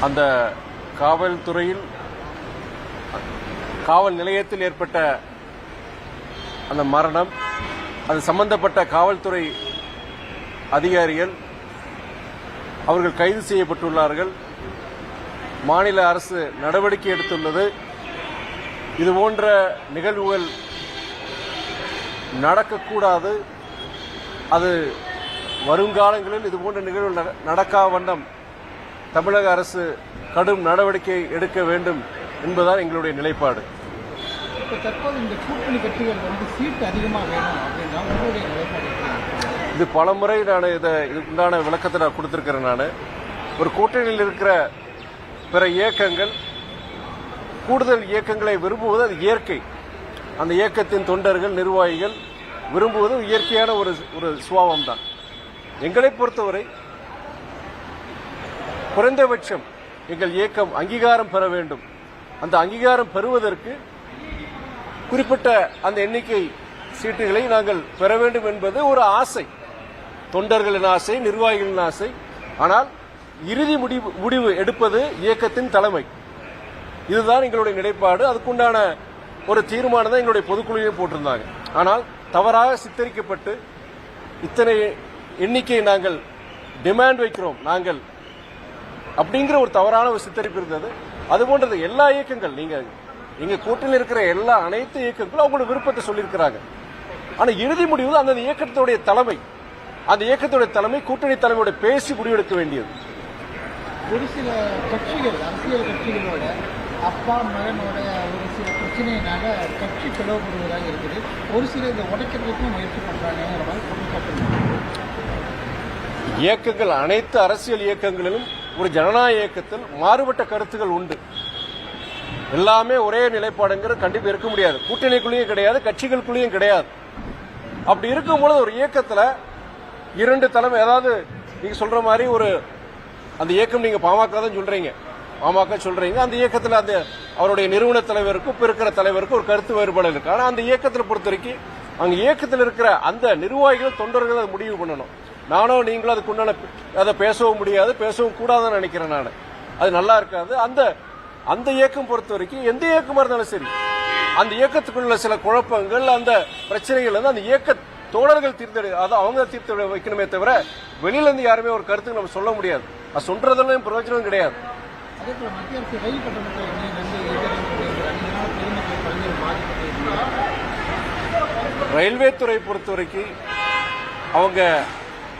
அந்த காவல்துறையில் காவல் நிலையத்தில் ஏற்பட்ட அந்த மரணம், அது சம்பந்தப்பட்ட காவல்துறை அதிகாரிகள் அவர்கள் கைது செய்யப்பட்டுள்ளார்கள். மாநில அரசு நடவடிக்கை எடுத்துள்ளது. இதுபோன்ற நிகழ்வுகள் நடக்கக்கூடாது. அது வருங்காலங்களில் இதுபோன்ற நிகழ்வுகள் நடக்கா வண்ணம் தமிழக அரசு கடும் நடவடிக்கை எடுக்க வேண்டும் என்பதுதான் எங்களுடைய நிலைப்பாடு. தற்போது இந்த கூட்டணி கட்சிகள் சீட்டு அதிகமாக வேணும் அப்படின்னா உங்களுடைய நிலைப்பாடு? இது பலமுறை நான் இதுக்குண்டான விளக்கத்தை நான் கொடுத்திருக்கிறேன். நான் ஒரு கூட்டணியில் இருக்கிற பிற இயக்கங்கள் கூடுதல் இயக்கங்களை விரும்புவது அது இயற்கை. அந்த இயக்கத்தின் தொண்டர்கள் நிர்வாகிகள் விரும்புவது இயற்கையான ஒரு சுபாவம் தான். எங்களை பொறுத்தவரை குறைந்தபட்சம் எங்கள் இயக்கம் அங்கீகாரம் பெற வேண்டும். அந்த அங்கீகாரம் பெறுவதற்கு குறிப்பிட்ட அந்த எண்ணிக்கை சீட்டுகளை நாங்கள் பெற வேண்டும் என்பது ஒரு ஆசை, தொண்டர்களின் ஆசை, நிர்வாகிகளின் ஆசை. ஆனால் இறுதி முடிவு எடுப்பது இயக்கத்தின் தலைமை. இதுதான் எங்களுடைய நிலைப்பாடு. அதுக்குண்டான ஒரு தீர்மானம் தான் எங்களுடைய பொதுக்குழுவையும் போட்டிருந்தாங்க. ஆனால் தவறாக சித்தரிக்கப்பட்டு இத்தனை எண்ணிக்கை நாங்கள் டிமாண்ட் வைக்கிறோம் நாங்கள் அப்படிங்கிற ஒரு தவறான ஒரு சித்தரிப்பு இருந்தது. அதுபோன்றது எல்லா இயக்கங்கள், எங்க கூட்டணியில் இருக்கிற அனைத்து இயக்கங்களும் அவங்களோட விருப்பத்தை சொல்லியிருக்கிறாங்க. ஆனா இறுதி முடிவு அந்த இயக்கத்துடைய தலைமை, அந்த இயக்கத்துடைய தலைமை கூட்டணி தலைமையோட பேசி முடிவெடுக்க வேண்டியது. ஒரு சில கட்சிகள், அரசியல் கட்சிகளோட அப்பா மகனோட ஒரு சில பிரச்சனையினால கட்சி பிளவுபடுவதாக இருக்குது. ஒரு சில இதை உடைக்கிறதுக்கும் முயற்சி பண்றாங்க. இயக்கங்கள், அனைத்து அரசியல் இயக்கங்களிலும் ஒரு ஜனநாயக இயக்கத்தில் மாறுபட்ட கருத்துக்கள் உண்டு. எல்லாமே ஒரே நிலைப்பாடுங்கிற கண்டிப்பா இருக்க முடியாது. கூட்டணிக்குள்ளேயும் கிடையாது, கட்சிகளுக்குள்ளேயும் கிடையாது. அப்படி இருக்கும்போது ஒரு இயக்கத்துல இரண்டு தலைமை, அதாவது நீங்க சொல்ற மாதிரி ஒரு அந்த இயக்கம், நீங்க பாமக தான் சொல்றீங்க, பாமக சொல்றீங்க, அந்த இயக்கத்தில் அந்த அவருடைய நிறுவன தலைவருக்கும் இருக்கிற தலைவருக்கும் ஒரு கருத்து வேறுபாடு இருக்கு. ஆனா அந்த இயக்கத்தில் பொறுத்த வரைக்கும் அங்க இயக்கத்தில் இருக்கிற அந்த நிர்வாகிகள், தொண்டர்கள் அதை முடிவு பண்ணணும். நானோ நீங்களும் அதுக்குண்டான அதை பேசவும் முடியாது, பேசவும் கூடாதுன்னு நினைக்கிறேன். நான் அது நல்லா இருக்காது. அந்த இயக்கம் பொறுத்த வரைக்கும் எந்த இயக்கமா இருந்தாலும் சரி, அந்த இயக்கத்துக்குள்ள சில குழப்பங்கள், அந்த பிரச்சனைகள் வந்து அந்த இயக்க தோழர்கள் அவங்க தீர்த்து வைக்கணுமே தவிர வெளியில இருந்து யாருமே ஒரு கருத்துக்கு நம்ம சொல்ல முடியாது. அது சொல்றதுல பிரயோஜனம் கிடையாது. ரயில்வே துறை பொறுத்த வரைக்கும் அவங்க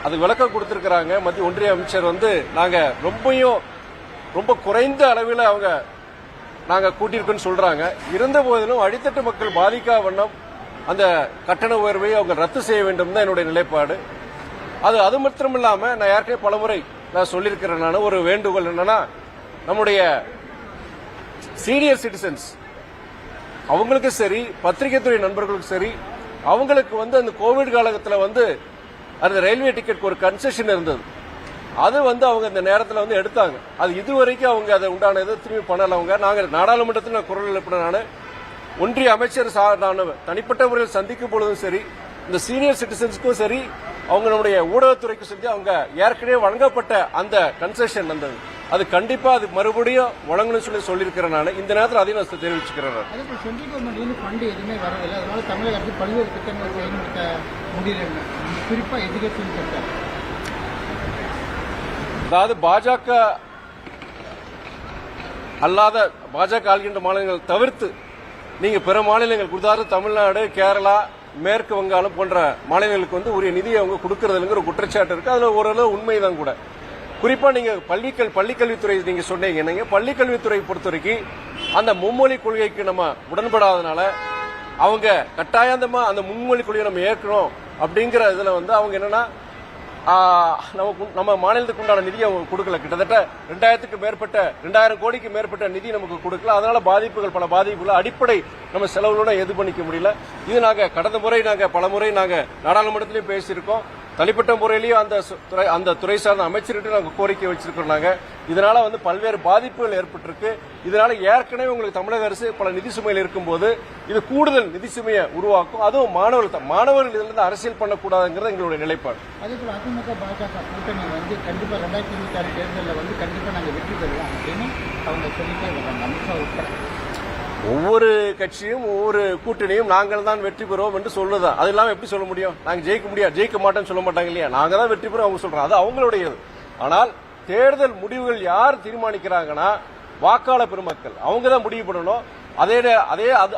அது விளக்கம் கொடுத்திருக்கிறாங்க. மத்திய ஒன்றிய அமைச்சர் வந்து நாங்க ரொம்ப குறைந்த அளவில் நாங்க கூட்டியிருக்கோன்னு சொல்றாங்க. இருந்த போதிலும் அடித்தட்டு மக்கள் பாதிக்கா வண்ணம் அந்த கட்டண உயர்வை அவங்க ரத்து செய்ய வேண்டும் தான் என்னுடைய நிலைப்பாடு. அது மட்டும் இல்லாம நான் ஏற்கனவே பலமுறை நான் சொல்லியிருக்கிறேன். நான் ஒரு வேண்டுகோள் என்னன்னா, நம்முடைய சீனியர் சிட்டிசன்ஸ் அவங்களுக்கு சரி, பத்திரிகை துறை நண்பர்களுக்கு சரி, அவங்களுக்கு வந்து அந்த கோவிட் காலத்தில் அந்த ரயில்வே டிக்கெட் ஒரு கன்செஷன் இருந்தது. அது அவங்க இந்த நேரத்தில் எடுத்தாங்க. அது இதுவரைக்கும் அவங்க அதை உண்டானது திரும்பி பண்ணல. நாங்கள் நாடாளுமன்றத்தில் குரல் எழுப்பின ஒன்றிய அமைச்சர் நான் தனிப்பட்ட முறையில் சந்திக்கும் பொழுதும் சரி, இந்த சீனியர் சிட்டிசன்ஸ்க்கும் சரி, அவங்க நம்முடைய ஊடகத்துறைக்கும் சரி, அவங்க ஏற்கனவே வழங்கப்பட்ட அந்த கன்செஷன் அது கண்டிப்பா அது மறுபடியும் வழங்கணும்னு சொல்லியிருக்கிறேன். நான் இந்த நேரத்தில் அதையும் நான் தெரிவிச்சுக்கிறேன். சென்ட்ரல் கவர்மெண்ட் ஃபண்ட் எதுவுமே வரவில்லை. அதனால தமிழக அரசு பல்வேறு திட்டங்களை செயல்படுத்த முடியல. குறிப்பா எஜுகேஷன் செக்டர், அதாவது பாஜக அல்லாத பாஜக ஆள்கின்ற மாநிலங்கள் தவிர்த்து நீங்க பிற மாநிலங்கள், உதாரணம் தமிழ்நாடு, கேரளா, மேற்கு வங்காளம் போன்ற மாநிலங்களுக்கு உரிய நிதியை அவங்க கொடுக்கறதுங்கிற ஒரு குற்றச்சாட்டு இருக்கு. அதுல ஓரளவு உண்மைதான் கூட. குறிப்பா நீங்க பள்ளிக்கல்வித்துறை நீங்க சொன்னீங்க. பள்ளிக்கல்வித்துறை பொறுத்த வரைக்கும் அந்த மும்மொழி கொள்கைக்கு நம்ம உடன்படாதனால அவங்க கட்டாயமா அந்த மும்மொழி கொள்கையை நம்ம ஏற்கணும் அப்படிங்கிற இதுல அவங்க என்னன்னா, நம்ம மாநிலத்துக்கு உண்டான நிதி அவங்க கொடுக்கல. கிட்டத்தட்ட 2000 கோடிக்கு மேற்பட்ட நிதி நமக்கு கொடுக்கல. அதனால பல பாதிப்புகள் அடிப்படை நம்ம செலவுகளோட எது பண்ணிக்க முடியல. இது நாங்க கடந்த முறை பல முறை நாடாளுமன்றத்திலையும் பேசியிருக்கோம். தனிப்பட்ட முறையிலேயும் அந்த துறை சார்ந்த அமைச்சர்கிட்ட நாங்கள் கோரிக்கை வச்சிருக்கோம். இதனால பல்வேறு பாதிப்புகள் ஏற்பட்டிருக்கு. இதனால ஏற்கனவே உங்களுக்கு தமிழக அரசு பல நிதி சுமையில் இருக்கும்போது இது கூடுதல் நிதி சுமையை உருவாக்கும். அதுவும் மாணவர்கள் இதுல இருந்து அரசியல் பண்ணக்கூடாதுங்கிறது எங்களுடைய நிலைப்பாடு. அதே போல அதிமுக பாஜக கூட்டணி கண்டிப்பா 2026 தேர்தலில் கண்டிப்பா நாங்கள் வெற்றி பெறுவோம் அப்படின்னு அவங்க சொல்லிட்டே வர்றாங்க, அமித்ஷா உட்பட. ஒவ்வொரு கட்சியும் ஒவ்வொரு கூட்டணியும் நாங்கள் தான் வெற்றி பெறுவோம் என்று சொல்லுதா. அது இல்லாம எப்படி சொல்ல முடியும்? நாங்க ஜெயிக்க மாட்டோம்னு சொல்ல மாட்டாங்க இல்லையா? நாங்க தான் வெற்றி பெறுவோம் அவங்க சொல்றாங்க, அது அவங்களுடையது. ஆனால் தேர்தல் முடிவுகள் யார் தீர்மானிக்கிறாங்கன்னா வாக்காளர் பெருமக்கள், அவங்க தான் முடிவு பண்ணணும்.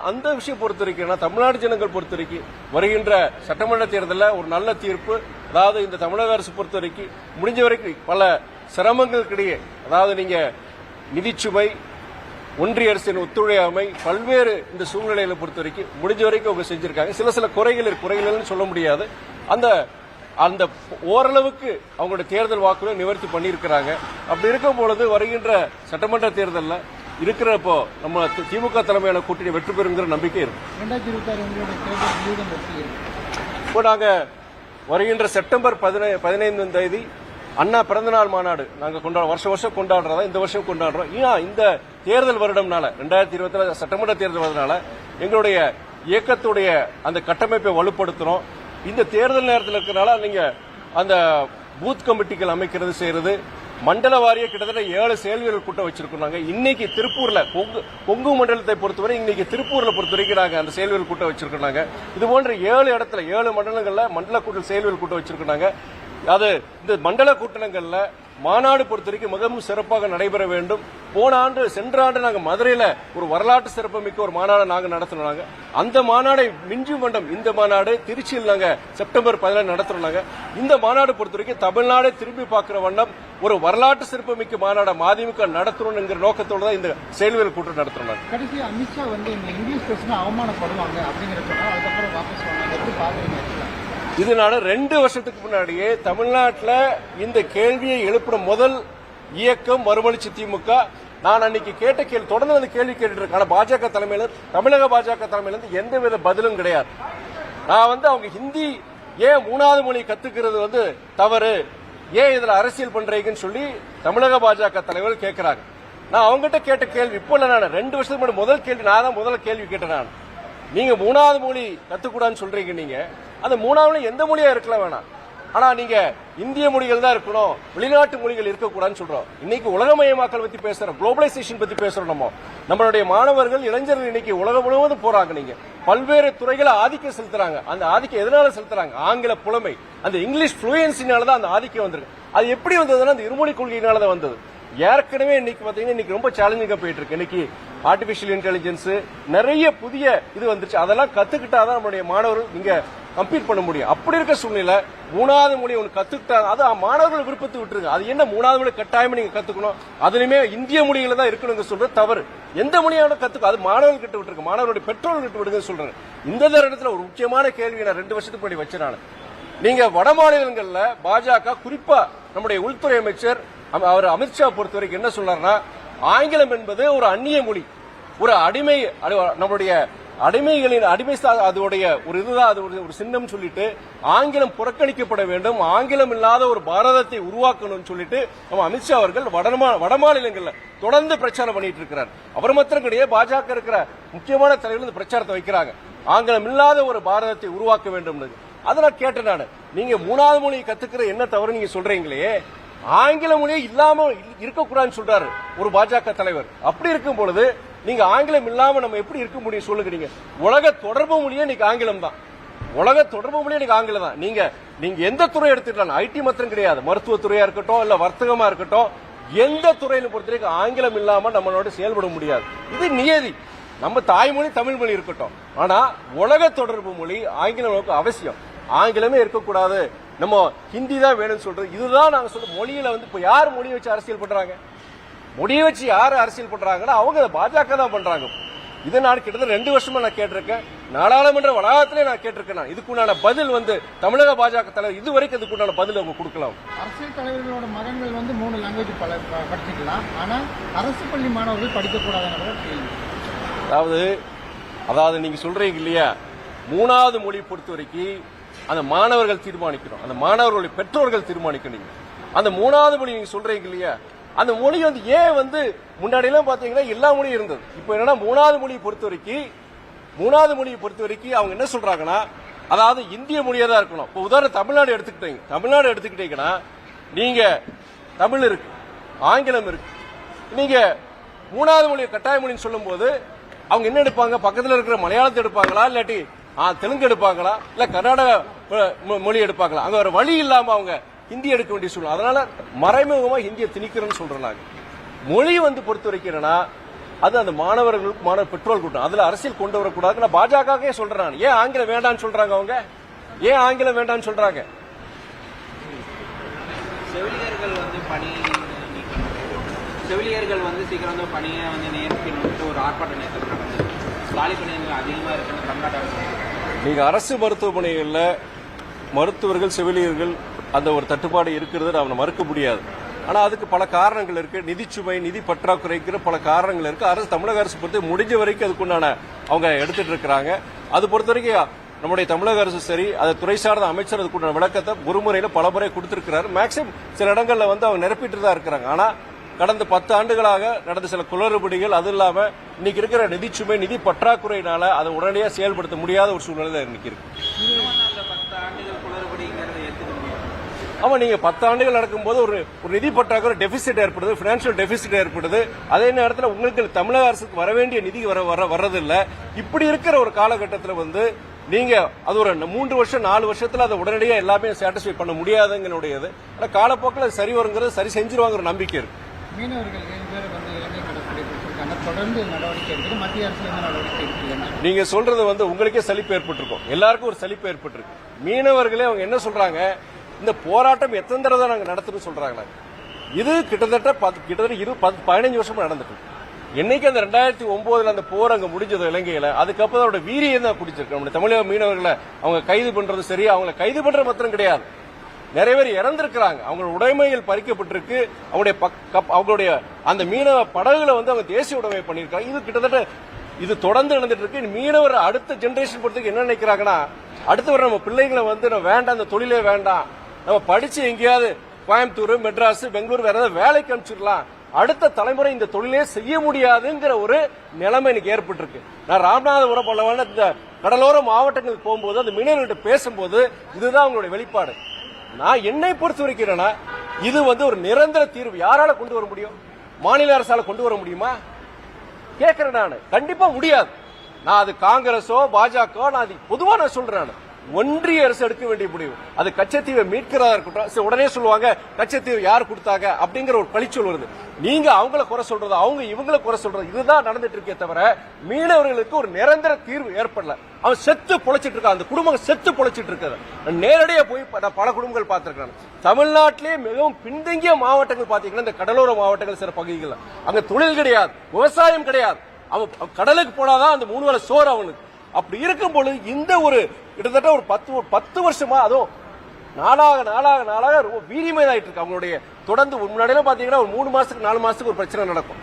அந்த விஷயம் பொறுத்த வரைக்கும் தமிழ்நாடு ஜனங்கள் பொறுத்த வரைக்கும் வருகின்ற சட்டமன்ற தேர்தலில் ஒரு நல்ல தீர்ப்பு, அதாவது இந்த தமிழக அரசு பொறுத்த வரைக்கும் முடிஞ்ச வரைக்கும் பல சிரமங்களுக்கிடையே, அதாவது நீங்க நிதிச்சுமை, ஒன்றிய அரசின் ஒத்துழையாமை, பல்வேறு இந்த சூழ்நிலைகளை பொறுத்த வரைக்கும் முடிஞ்ச வரைக்கும் அவங்க செஞ்சிருக்காங்க. சில குறைகள் சொல்ல முடியாது. அந்த ஓரளவுக்கு அவங்களுடைய தேர்தல் வாக்குகளை நிவர்த்தி பண்ணியிருக்கிறாங்க. அப்படி இருக்கும் பொழுது வருகின்ற சட்டமன்ற தேர்தலில் இருக்கிறப்போ நம்ம திமுக தலைமையான கூட்டணி வெற்றி பெறுங்கிற நம்பிக்கை இருக்கு. 2026 இப்போ நாங்க வருகின்ற செப்டம்பர் 15 தேதி அண்ணா பிறந்தநாள் மாநாடு நாங்க வருஷம் கொண்டாடுறதா, இந்த வருஷம் கொண்டாடுறோம். இந்த தேர்தல் வருடம்னால 2024 சட்டமன்ற தேர்தல் வருடனால எங்களுடைய இயக்கத்துடைய அந்த கட்டமைப்பை வலுப்படுத்துறோம். இந்த தேர்தல் நேரத்தில் இருக்கிறனால நீங்க அந்த பூத் கமிட்டிகள் அமைக்கிறது செய்யறது, மண்டல வாரிய கிட்டத்தட்ட 7 செயல்வீரர் கூட்டம் வச்சிருக்கோம். இன்னைக்கு திருப்பூர்ல கொங்கு மண்டலத்தை பொறுத்தவரை இன்னைக்கு திருப்பூர்ல பொறுத்தவரைக்கும் நாங்க அந்த செயல்வீரர் கூட்டம் வச்சிருக்கோம். இது போன்ற 7 இடத்துல 7 மண்டலங்கள்ல மண்டல கூட்டம் செயல்வீரர் கூட்டம் வச்சிருக்கோம். அது இந்த மண்டல கூட்டங்கள்ல மாநாடு பொறுத்த வரைக்கும் மிகவும் சிறப்பாக நடைபெற வேண்டும். சென்ற ஆண்டு நாங்க மதுரையில ஒரு வரலாற்று சிறப்புமிக்க ஒரு மாநாடு நாங்க நடத்தினாங்க. அந்த மாநாடை மிஞ்சும் வண்ணம் இந்த மாநாடு திருச்சியில் நாங்க செப்டம்பர் 17 நடத்தினாங்க. இந்த மாநாடு பொறுத்த வரைக்கும் தமிழ்நாடை திரும்பி பார்க்கிற வண்ணம் ஒரு வரலாற்று சிறப்புமிக்க மாநாட மதிமுக நடத்தணும் என்கிற நோக்கத்தோடு தான் இந்த செயல்வீரர் கூட்டம் நடத்தினாங்க. கடைசி அமித்ஷா இந்த இங்கிலீஷ் பேசினா அவமானப்படுவாங்க அப்படிங்கிறத அதுக்கப்புறம் வாபஸ் வாங்க. இதனால 2 வருஷத்துக்கு முன்னாடியே தமிழ்நாட்டில் இந்த கேள்வியை எழுப்பின முதல் இயக்கம் மறுமலர்ச்சி திமுக. நான் அன்னைக்கு கேட்ட கேள்வி தொடர்ந்து அந்த கேள்வி கேட்டு இருக்கேன். பாஜக தலைமையில தமிழக பாஜக தலைமையில எந்தவித பதிலும் கிடையாது. நான் அவங்க ஹிந்தி ஏன் 3வது மொழி கத்துக்கிறது தவறு, ஏன் இதுல அரசியல் பண்றீங்கன்னு சொல்லி தமிழக பாஜக தலைவர்கள் கேட்கிறாங்க. நான் அவங்ககிட்ட கேட்ட கேள்வி இப்போ இல்ல, நான் 2 வருஷத்துக்கு முன்னாடி முதல் கேள்வி நான் தான் முதல்ல கேள்வி கேட்டேன். நான் நீங்க 3வது மொழி கத்துக்கூடாதுன்னு சொல்றீங்க. நீங்க அந்த 3வது மொழி எந்த மொழியா இருக்கலாம் வேணாம், ஆனா நீங்க இந்திய மொழிகள் தான் இருக்கணும், வெளிநாட்டு மொழிகள் இருக்கக்கூடாதுன்னு சொல்றோம். இன்னைக்கு உலகமயமாக்கல் பத்தி பேசுறோம், குளோபலைசேஷன் பத்தி பேசுறோம். நம்மளுடைய மாணவர்கள் இளைஞர்கள் இன்னைக்கு உலகம் முழுவதும் போறாங்க. நீங்க பல்வேறு துறைகளை ஆதிக்கம் செலுத்துறாங்க. அந்த ஆதிக்கம் எதனால செலுத்துறாங்க? ஆங்கில புலமை, அந்த இங்கிலீஷ் புளூயன்சினாலதான் அந்த ஆதிக்கம் வந்திருக்கு. அது எப்படி வந்ததுன்னா அந்த இருமொழி கொள்கையினாலதான் வந்தது. ஏற்கனவே இன்னைக்கு பாத்தீங்கன்னா இன்னைக்கு ரொம்ப சேலஞ்சிங்கா போயிட்டு இருக்கு. இன்னைக்கு ஆர்டிபிஷியல் இன்டெலிஜென்ஸ் நிறைய புதிய இது வந்துருச்சு. அதெல்லாம் கத்துக்கிட்டாதான் நம்மளுடைய மாணவர்கள் இங்க கம்பீட் பண்ண முடியும். அப்படி இருக்க சூழ்நிலை 3வது மொழி ஒன்று கத்துக்கிட்டா அது மாணவர்கள் விருப்பத்தை விட்டுருங்க. அது என்ன 3வது மொழி கட்டாயமா நீங்க கத்துக்கணும், அதுலயுமே இந்திய மொழியில தான் இருக்கணும் சொல்றது தவறு. எந்த மொழியான கத்துக்கும் அது மாணவர்கள் கிட்ட விட்டுருங்க, மாணவர்களுடைய பெற்றோர்கள் கிட்ட விடுங்க சொல்றேன். இந்த இடத்துல ஒரு முக்கியமான கேள்வி நான் 2 வருஷத்துக்கு முன்னாடி வச்சேன். நீங்க வட மாநிலங்கள்ல பாஜக குறிப்பா நம்முடைய உள்துறை அமைச்சர் அவர் அமித்ஷா பொறுத்த வரைக்கும் என்ன சொல்றாருன்னா, ஆங்கிலம் என்பது ஒரு அந்நிய மொழி, ஒரு அடிமை, நம்மளுடைய அடிமைகளின் அதோடைய ஒரு இதுதான், அது ஒரு சின்னம் சொல்லிட்டு ஆங்கிலம் புறக்கணிக்கப்பட வேண்டும், ஆங்கிலம் இல்லாத ஒரு பாரதத்தை உருவாக்கணும்னு சொல்லிட்டு நம்ம அமித்ஷா அவர்கள் வட மாநிலங்கள்ல தொடர்ந்து பிரச்சாரம் பண்ணிட்டு இருக்கிறார். அவர் மாத்திரம் கிடையாது, பாஜக இருக்கிற முக்கியமான தலைவர்கள் இந்த பிரச்சாரத்தை வைக்கிறாங்க. ஆங்கிலம் இல்லாத ஒரு பாரதத்தை உருவாக்க வேண்டும். அதை நான் கேட்டேன். நான் நீங்க 3வது மொழியை கத்துக்கிற என்ன தவறு நீங்க சொல்றீங்களே, ஆங்கில மொழியை இல்லாம இருக்கக்கூடாதுன்னு சொல்றாரு ஒரு பாஜக தலைவர். அப்படி இருக்கும் பொழுது நீங்க ஆங்கிலம் இல்லாம நம்ம எப்படி இருக்க முடியும் சொல்லுங்க. நீங்க உலக தொடர்பு மொழியே இன்னைக்கு ஆங்கிலம் தான், உலக தொடர்பு மொழியே இன்னைக்கு ஆங்கிலம் தான். நீங்க எந்த துறை எடுத்துக்கலாம், ஐடி மாத்திரம் கிடையாது, மருத்துவத்துறையா இருக்கட்டும் இல்ல வர்த்தகமா இருக்கட்டும், எந்த துறையில பொறுத்த வரைக்கும் ஆங்கிலம் இல்லாம நம்மளோட செயல்பட முடியாது. இது நியதி. நம்ம தாய்மொழி தமிழ் மொழி இருக்கட்டும், ஆனா உலக தொடர்பு மொழி ஆங்கிலம் நமக்கு அவசியம். ஆங்கிலமே இருக்கக்கூடாது, நம்ம ஹிந்தி தான் வேணும்னு சொல்றது. இதுதான் நாங்க சொல்ற மொழியில இப்ப யார் மொழியை வச்சு அரசியல் பண்றாங்க, மொழியை வச்சு யாரு அரசியல் பண்றாங்கன்னா அவங்க பாஜக தான் பண்றாங்க. இதை நான் கிட்டத்தட்ட 2 வருஷமா நான் கேட்டிருக்கேன். நாடாளுமன்ற வளாகத்திலே நான் கேட்டிருக்கேன். இதுக்குண்டான பதில் தமிழக பாஜக தலைவர் இதுவரைக்கும் இதுக்குண்டான பதில் அவங்க கொடுக்கலாம். அரசியல் தலைவர்களோட மகன்கள் 3 லாங்குவேஜ் படிச்சுக்கலாம், ஆனா அரசு பள்ளி மாணவர்கள் படிக்கக்கூடாதுன்னு அதாவது நீங்க சொல்றீங்க இல்லையா, 3வது மொழி பொறுத்த வரைக்கும் அந்த மாணவர்கள் தீர்மானிக்கணும், அந்த மாணவர்களுடைய பெற்றோர்கள் தீர்மானிக்கணும். அந்த மூணாவது மொழி நீங்க சொல்றீங்க இல்லையா, அந்த மொழி வந்து ஏன் வந்து முன்னாடி எல்லாம் பாத்தீங்கன்னா எல்லா மொழியும் இருந்தது. இப்ப என்னன்னா மூணாவது மொழியை பொறுத்த வரைக்கும் அவங்க என்ன சொல்றாங்கன்னா, அதாவது இந்திய மொழியா தான் இருக்கணும். இப்போ உதாரணம் தமிழ்நாடு எடுத்துக்கிட்டீங்கன்னா நீங்க தமிழ் இருக்கு, ஆங்கிலம் இருக்கு. நீங்க மூணாவது மொழியை கட்டாய மொழின்னு சொல்லும் போது அவங்க என்ன எடுப்பாங்க, பக்கத்தில் இருக்கிற மலையாளத்தை எடுப்பாங்களா, இல்லாட்டி தெலுங்கு எடுப்பாங்களா, இல்ல கர்நாடக மொழி எடுப்பாங்களா? அங்க ஒரு வழி இல்லாம அவங்க ஹிந்தி எடுக்க வேண்டிய சூழ்நிலை. அதனால மறைமுகமா ஹிந்தியை திணிக்கிறோம்னு சொல்றாங்க. மொழி வந்து பொறுத்த வரைக்கும் என்னன்னா, அது அந்த மாணவர்களுக்கு மாணவர் பெற்றோர் கூட்டம், அதுல அரசியல் கொண்டு வரக்கூடாது. நான் பாஜகவே சொல்றேன், ஏன் ஆங்கிலம் வேண்டாம்னு சொல்றாங்க? அவங்க ஏன் ஆங்கிலம் வேண்டாம்னு சொல்றாங்க? செவிலியர்கள் வந்து சீக்கிரம் வந்து பணியை வந்து நியமிக்கணும்னு ஒரு ஆர்ப்பாட்டம் நேற்று நடந்தது. காலி பணிகள் அதிகமாக இருக்குன்னு தமிழ்நாட்டில். நீங்க அரசு மருத்துவமனைகள்ல மருத்துவர்கள் செவிலியர்கள் அந்த ஒரு தட்டுப்பாடு இருக்கிறது அவனை மறுக்க முடியாது. ஆனா அதுக்கு பல காரணங்கள் இருக்கு. நிதிச்சுமை, நிதி பற்றாக்குறைக்கிற பல காரணங்கள் இருக்கு. அரசு, தமிழக அரசு பொறுத்து முடிஞ்ச வரைக்கும் அதுக்குண்டான அவங்க எடுத்துட்டு இருக்கிறாங்க. அது பொறுத்த வரைக்கும் நம்முடைய தமிழக அரசு சரி, அது துறை சார்ந்த அமைச்சர் அதுக்குண்டான விளக்கத்தை ஒரு முறையில பல முறை கொடுத்திருக்கிறாரு. மேக்சிமம் சில இடங்கள்ல வந்து அவங்க நிரப்பிட்டு தான் இருக்கிறாங்க. ஆனா கடந்த 10 ஆண்டுகளாக நடந்த சில குளறுபடிகள், அது இல்லாம இன்னைக்கு இருக்கிற நிதிச்சுமை, நிதி பற்றாக்குறையினால அதை உடனடியாக செயல்படுத்த முடியாத ஒரு சூழ்நிலை தான் இன்னைக்கு இருக்கு. ஆமா, நீங்க 10 ஆண்டுகள் நடக்கும்போது ஒரு நிதி பற்றாக்குறை டெபிசிட் ஏற்படுது, பினான்சியல் டெபிசிட் ஏற்படுது. அதே நேரத்தில் உங்களுக்கு தமிழக அரசுக்கு வர வேண்டிய நிதி வர்றதில்லை. இப்படி இருக்கிற ஒரு காலகட்டத்தில் வந்து நீங்க அது ஒரு 3 வருஷம் 4 வருஷத்துல அதை உடனடியாக எல்லாமே சாட்டிஸ்ஃபை பண்ண முடியாதுங்கிறதுடையது. ஆனா காலப்போக்கில் சரி வருங்கிறது, சரி செஞ்சிருவாங்கிற நம்பிக்கை இருக்கு. மீனவர்கள் 7 பேர் வந்து இலங்கை கடற்படை பெற்றிருக்காங்க. தொடர்ந்து நடவடிக்கை எடுக்குது. மத்திய அரசு என்ன நடவடிக்கை எடுக்குது? நீங்க சொல்றது வந்து உங்களுக்கே சலிப்பு ஏற்பட்டிருக்கும், எல்லாருக்கும் ஒரு சலிப்பு ஏற்பட்டிருக்கு. மீனவர்களே அவங்க என்ன சொல்றாங்க, இந்த போராட்டம் எத்தனை தடவை தான் நாங்க நடத்துன்னு சொல்றாங்களா? இது கிட்டத்தட்ட 15 வருஷமா நடந்துட்டு இருக்கு. என்னைக்கு அந்த 2009 அந்த போர் அங்க முடிஞ்சது இலங்கையில, அதுக்கப்புறம் அவரோட வீரியம் தான் குடிச்சிருக்கு. நம்முடைய தமிழக மீனவர்களை அவங்க கைது பண்றது சரி, அவங்களை கைது பண்ற மாத்திரம் கிடையாது, நிறைய பேர் இறந்திருக்கிறாங்க, அவங்களோட உடைமைகள் பறிக்கப்பட்டிருக்கு. அவங்களுடைய அந்த மீனவ படகுல வந்து அவங்க தேசிய உடைமை பண்ணிருக்காங்க. இது கிட்டத்தட்ட இது தொடர்ந்து நடந்துட்டு இருக்கு. மீனவர் அடுத்த ஜெனரேஷன் பொறுத்தவரைக்கும் என்ன நினைக்கிறாங்கன்னா, அடுத்து வர நம்ம பிள்ளைங்களை வந்து நம்ம வேண்டாம், இந்த தொழிலே வேண்டாம், நம்ம படிச்சு எங்கேயாவது கோயம்புத்தூர், மெட்ராஸ், பெங்களூர் வேற ஏதாவது வேலைக்கு அனுப்பிச்சிடலாம், அடுத்த தலைமுறை இந்த தொழிலே செய்ய முடியாதுங்கிற ஒரு நிலைமை எனக்கு ஏற்பட்டிருக்கு. நான் ராமநாதபுரம் போல இந்த கடலோர மாவட்டங்களுக்கு போகும்போது அந்த மீனவர்கிட்ட பேசும்போது இதுதான் அவங்களுடைய வெளிப்பாடு. நான் என்னை பொறுத்த வரைக்கும் இது வந்து ஒரு நிரந்தர தீர்வு யாரால கொண்டு வர முடியும்? மாநில அரசால கொண்டு வர முடியுமா கேட்கிறேன். நான் கண்டிப்பா முடியாது. நான் அது காங்கிரஸோ பாஜக, நான் அது பொதுவா நான் சொல்றேன், ஒன்றிய அரசு எடுக்க வேண்டிய முடிவு. அது கச்சத்தீவை மீட்கிறதா இருக்கட்டும், உடனே சொல்லுவாங்க கச்சத்தீவு யார் கொடுத்தாங்க அப்படிங்கிற ஒரு பழிச்சொல் வருது. நீங்க அவங்கள குறை சொல்றது, அவங்க இவங்களை குறை சொல்றது, இதுதான் நடந்துட்டு இருக்கே தவிர மீனவர்களுக்கு ஒரு நிரந்தர தீர்வு ஏற்படல. அவன் செத்து பொழைச்சிட்டு இருக்கான், அந்த குடும்பம் செத்து பொழைச்சிட்டு இருக்காது. நேரடியா போய் பல குடும்பங்கள் பார்த்திருக்காங்க. தமிழ்நாட்டிலேயே மிகவும் பின்தங்கிய மாவட்டங்கள் பாத்தீங்கன்னா இந்த கடலோர மாவட்டங்கள், சில பகுதிகள் அங்க தொழில் கிடையாது, விவசாயம் கிடையாது. அவன் கடலுக்கு போனாதான் அந்த 3 வேளை சோறு அவனுக்கு. அப்படி இருக்கும் பொழுது இந்த ஒரு கிட்டத்தட்ட ஒரு 10 வருஷமா அதுவும் நாளாக ரொம்ப வீரியமாயிட்டு இருக்கு. அவங்களுடைய தொடர்ந்து முன்னாடியெல்லாம் பாத்தீங்கன்னா ஒரு 3 மாசத்துக்கு 4 மாசத்துக்கு ஒரு பிரச்சனை நடக்கும்.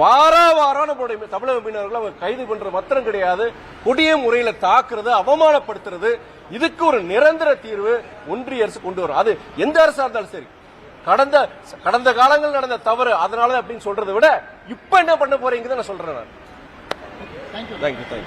வாரம் நம்மளுடைய தமிழக மீனவர்கள் அவங்க கைது பண்றது மாத்திரம் கிடையாது, கொடிய முறையில தாக்குறது, அவமானப்படுத்துறது. இதுக்கு ஒரு நிரந்தர தீர்வு ஒன்றிய அரசு கொண்டு வரும். அது எந்த அரசா இருந்தாலும் சரி. கடந்த காலங்கள் நடந்த தவறு அதனால அப்படின்னு சொல்றதை விட இப்ப என்ன பண்ண போறீங்க நான் சொல்றேன். தேங்க்யூ.